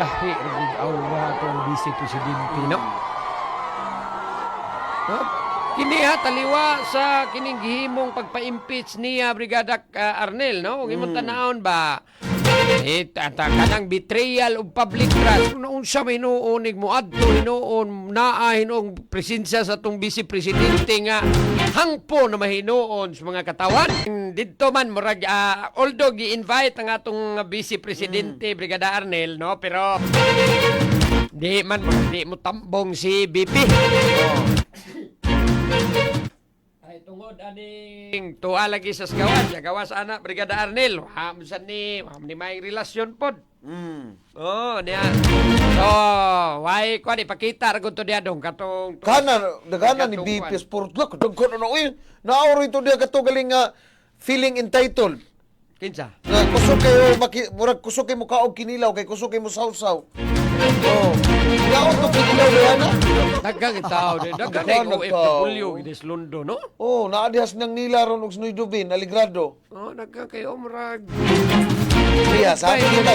lahi ug aura atong Vice Presidente, no? No? Kini ha taliwa sa kining gihimong pagpa-impeach niya Brigada Arnel, no? Ug imong tanawon ba kanang betrayal of public trust kung unsa may hinuonig mo adto hinuon naa hinuong presensya sa tong Vice Presidente nga hangpo na mahinuon sa mga katawan didto man murag although gi-invite ang atong Vice Presidente Brigada Arnel, no, pero di mo tambong si BP. Ay tungod aning tuwa lagi sa gawas anak Brigada Arnel hamsan ni may relasyon pod. Oh niya. So why ko di pakita ra gud to dia dong katong dagana ni BP Sport Lock dagko no uy naoro ito dia kato galing feeling entitled. Kinsa? Na kusog kayo murag kusog kay mo kaog kinilaw kay kusog kay mo sawsaw. Oh. Yaon to kinilaw na. Dagang tao dagang OFW gides Londo, no? Oh, naadihas nang nila ron og Snoy Dubin, Aligrado. Oh, dagang kayo murag. Iya, sabi nila.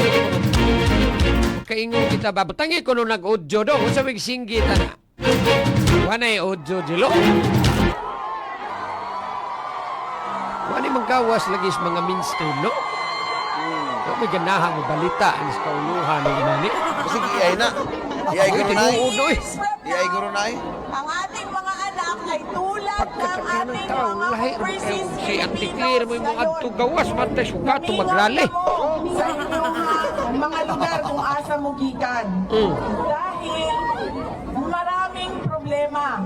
Kaingon kita ba butangi ko no nag-audio do, unsa may singgit ana? Wanay audio dilo. Wani manggawas lagi sa mga mainstream, no? May ganahan mo balita ang sa kauluhan ni inani. Kasi iyay na. Iyay guro na. Iyay guro na. Ang ating mga anak ay tulad ng ating mga Lahi overseas kay anti-clear mo yung adto gawas matay suga to magrali. sa inyong mga lugar kung asa mo gikan. Dahil maraming problema.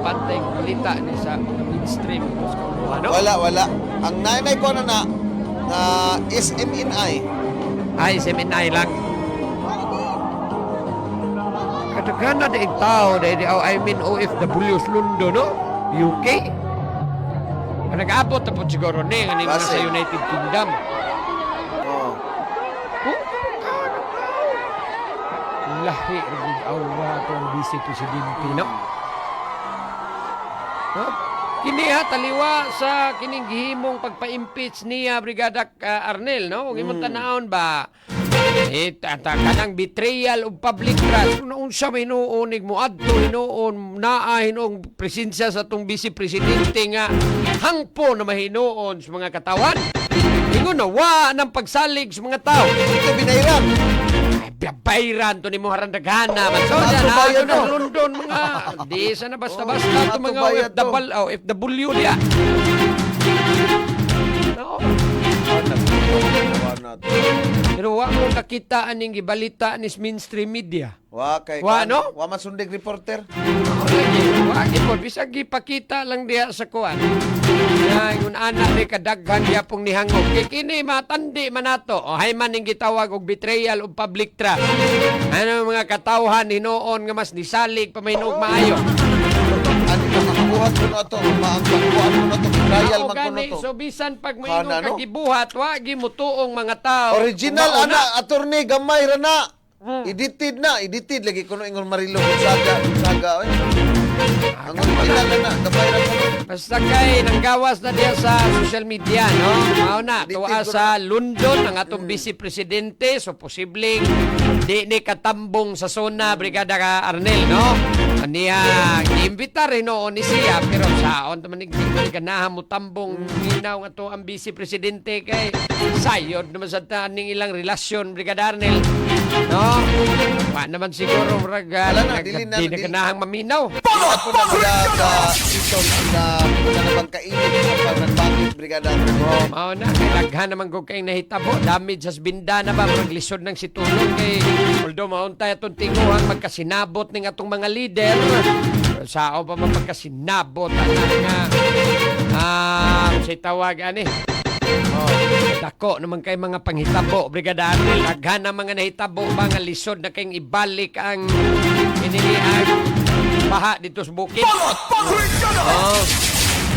Pantay ang balita ni sa mainstream sa kauluhan, no? Wala. Ang nanay ko na SMNI. Ay, seminay lang. Kadaghan na daig tao, I mean OFWs Lundo, no? UK. Nag-abot na po siguro ni nga mga sa United Kingdom. Oh. Lahi ug aura atong Vice Presidente, no? No? Kini ha taliwa sa kining gihimong pagpa-impeach niya Brigada Arnel, no? Ug imong tanawon ba kanang betrayal of public trust kung unsa may hinuonig mo adto hinuon naa hinuong presensya sa tong Vice Presidente nga hangpo na mahinuon sa mga katawan. Ingon na wa nang pagsalig sa mga tao. Ito binayran. Bayran to ni mo harandagana man so na ng London mga di sa na basta-basta to mga OFW dia. No. Pero wa mo nakita aning gibalita ni mainstream media. Wa kay no? wa masundig reporter. Wa gipon bisag gipakita lang diha sa kuan. Yung anak ni kadaghan diya pong nihangog. Kay kini matandi man nato. O hay man ning gitawag og betrayal of public trust. Ano mga katawhan hinuon nga mas nisalig pamahinog maayo. Ani makabuhat ko na to, maangkuan ko na to, trial man ko na to. So bisan pag maingon ka gibuhat wa gimutuong mga tao. Original ana attorney gamay ra na. Edited lagi kuno ingon Marilo Gonzaga oy. Ang original na gamay ra ko. Basta kay nanggawas na diya sa social media, no? Mao na tuwa sa London ang atong Vice Presidente, so posibleng di ni katambong sa zona Brigada Arnel, no? Aniya giimbitar noon ni siya pero saon man ni ganahan mo tambong minaw nga to ang Vice Presidente kay sayod naman sa taning ilang relasyon Brigada Arnel, no? Wa naman siguro di na ganahang maminaw. Ako na mga season na nabangkainit kapag nagbangit Brigada Arnel. Mao na daghan naman ko kay nahitabo damage sa binda na ba maglisod ng situlong kay although mauntay atong tinguhang magkasinabot ning atong mga leader sao pa man magkasinabot nga say tawag ani dako naman kay mga panghitabo Brigada Arnel daghan na mga nahitabo ba nga lisod na kayong ibalik ang inilian baha dito sa bukid.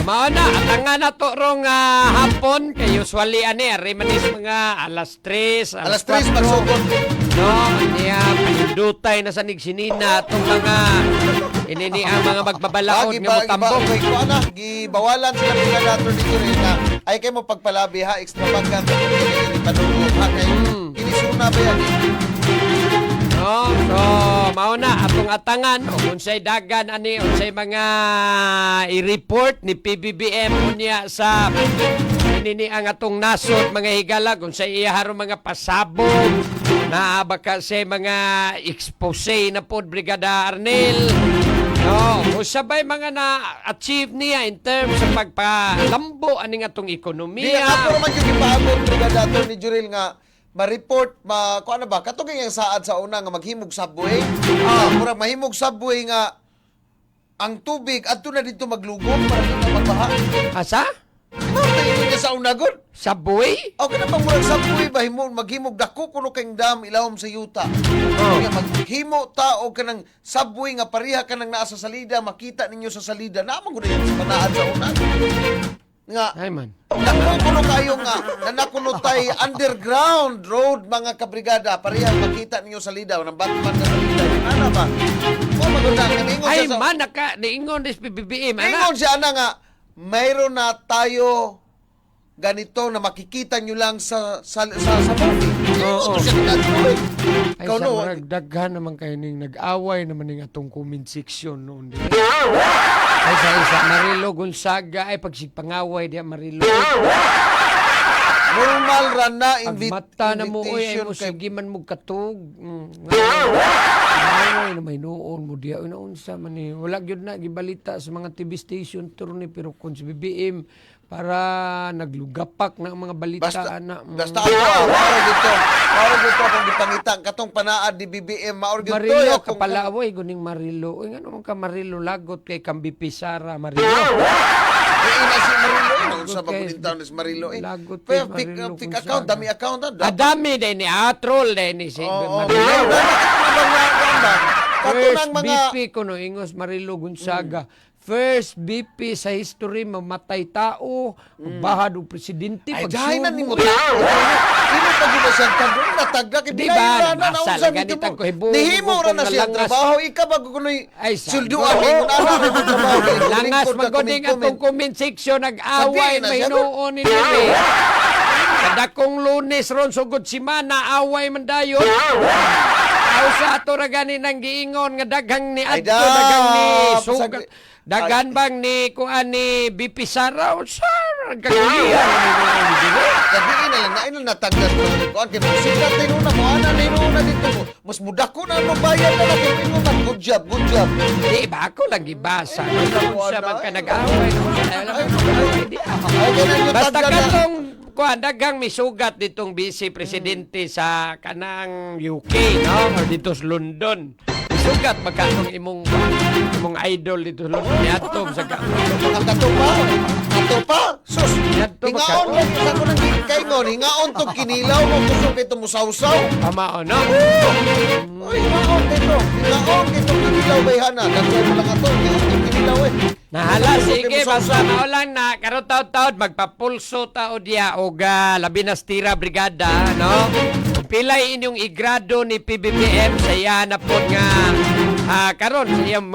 Mao na atangan na to rong hapon kay usually remanis mga alas 3 magsugod. No, niya panindutay na sa nigsinina itong mga Inini ang mga magbabalaod nga mutambong. Gibawalan sila brigada Atty. Jurel na ay kay mo pagpalabi ha extravagant ang kini padulong ha kay inisuna ba yan? No, so mao na atong atangan o unsay dagan ani unsay mga i-report ni PBBM unya sa nini ang atong nasod mga higala unsay iyaharon mga pasabog na baka sa mga expose na pod Brigada Arnel. No, usabay mga na-achieve niya in terms sa pagpalambo aning atong Di ekonomiya. ako naman yung ipaabot brigada Atty. Jurel nga ma-report kuan na ba katong yung saad sa una nga maghimog subway. Murag mahimog subway nga ang tubig adto na dito maglugom para dito magbaha. Asa? Tingin niya sa una gud. Subway? Okay na bang murag subway ba maghimog dako kuno kayong dam ilawom sa yuta. Nga maghimo ta og kanang subway nga pareha kanang naa sa salida makita ninyo sa salida naman gud yan sa panaad sa una. Nga Ay man. nakukuno kayo nga nanakuno tay underground road mga kabrigada pareha makita ninyo sa salida nang Batman ka salida. Ano ba? Mo magunda kaningon Ay siya sa man niingon des PBBM ana. Ingon siya ana nga mayroon na tayo ganito na makikita nyo lang sa movie. Oo. Ito siya ginagawa. Ay Ikaw sa no, marag daghan naman kayo ning nag-away naman ning atong comment section noon. Ay sa Marilo Gonzaga ay pagsigpangaway diya Marilo. normal ra na Agmata na mo oy ay invitation mo kay sige man mo katug. Ay na may noon mo diya una unsa man ni wala gyud na gibalita sa mga TV station turni pero kun sa BBM para naglugapak na ang mga balita ana. basta ako mauro dito akong gipangita katong panaad ni BBM mauro dito Marilo kapalaway guning Marilo. Uy ngano man ka Marilo lagot kay Kambipi Sara Marilo. ina si Marilo sa Okay. pagulintaw ni Marilo Lagot kay pero Marilo fake kung account saan. dami account Adami din ni troll din ni si Marilo. First BP kuno ingos Marilo Gonzaga. First BP sa history mamatay tao, bahad og presidente Ay, pag dahil na ni mo ta. Ino pag ina siya tagong natagda kay Di bilay ba? ra na Nabasa naunsa lang dito ganitang mo. kuhibugo Nihimo ra na kung siya nalangas. trabaho ika ba kunoy Ay, sulduan ni mo ana na trabaho. langas magoding atong comment section nag-away Sabihin na may siya, hinuon ni Nene. Kada kong Lunes ron sugod simana away man dayon. Aw sa ato ra gani nang giingon nga daghang ni Ay, adto daghang ni pasag- sugat. Dagan bang ni kuan ni BP Sara o sa kagulian ni Dili. Sabihin na lang na ino natagdas mo ni kuan kay musika tayo na mo ana na dito mo. Mas mudak ko na ano bayad na lang kay ino na good job. Di ba ako lang gibasa. Sa man ka nag-away. Ay ganun yung Basta tagda na. katong kuan daghang misugat ditong vice presidente sa kanang UK no or dito sa London. Misugat magkatong imong idol dito sa London niadto sa Ang kato pa. Sus. Niadto Hingaon magkatong. lagi sa ko nang kaingon. Hingaon to kinilaw mo gusto kay to musawsaw. Tama no. Ay, hingaon dito kinilaw bayhana. Dagko mo lang ato. Hingaon to kinilaw eh. Nahala sige Gusto kay basta musawsaw. mao lang na karon taud-taud magpapulso tao diya og labi na stira brigada no. Pilay inyong igrado ni PBBM sa iya na pod nga karon sa iyang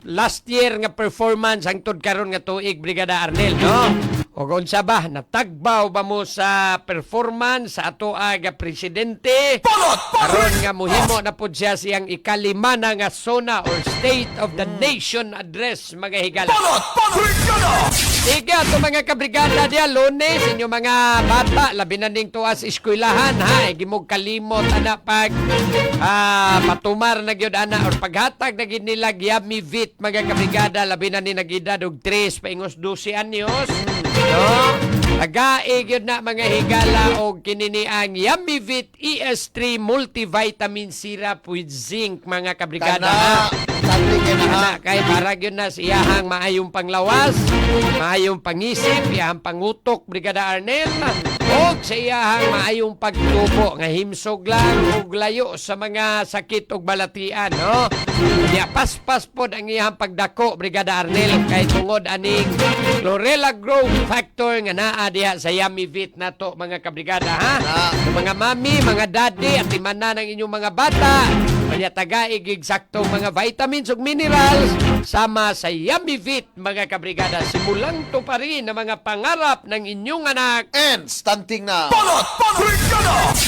last year nga performance hangtod karon nga tuig Brigada Arnel no. O unsa ba natagbaw ba mo sa performance sa ato nga presidente? Karon nga muhimo na pod siya siyang ikalima na nga zona or State of the Nation address mga higala. Sige ato mga kabrigada diya Lunes inyo mga bata labi na ning tuwa sa eskwelahan ha gimog kalimot ana pag patumar na gyud ana or paghatag na gyud nila Yummy Vit mga kabrigada labi na ni nagedad og 3 paingos 12 anyos no tagaig yun na mga higala o kinini ang Yummy Vit ES3 multivitamin syrup with zinc mga kabrigada ha. Tati kay na ha. Kay parag yun na siyahang maayong panglawas, maayong pangisip, iyahang pangutok, Brigada Arnel, o sa iyahang maayong pagtubo, nga himsog lang o layo sa mga sakit o balatian, no? Kaya paspas po ang iyahang pagdako, Brigada Arnel, kay tungod aning Chlorella Growth Factor nga naa diha sa Yummy Vit na to, mga kabrigada, ha? Sa mga mami, mga daddy, at imanan ng inyong mga bata, Panyatagaig eksaktong mga vitamins ug minerals sama sa Yummy Fit mga kabrigada. Simulang tuparin ang mga pangarap ng inyong anak. And stunting na. Brigada!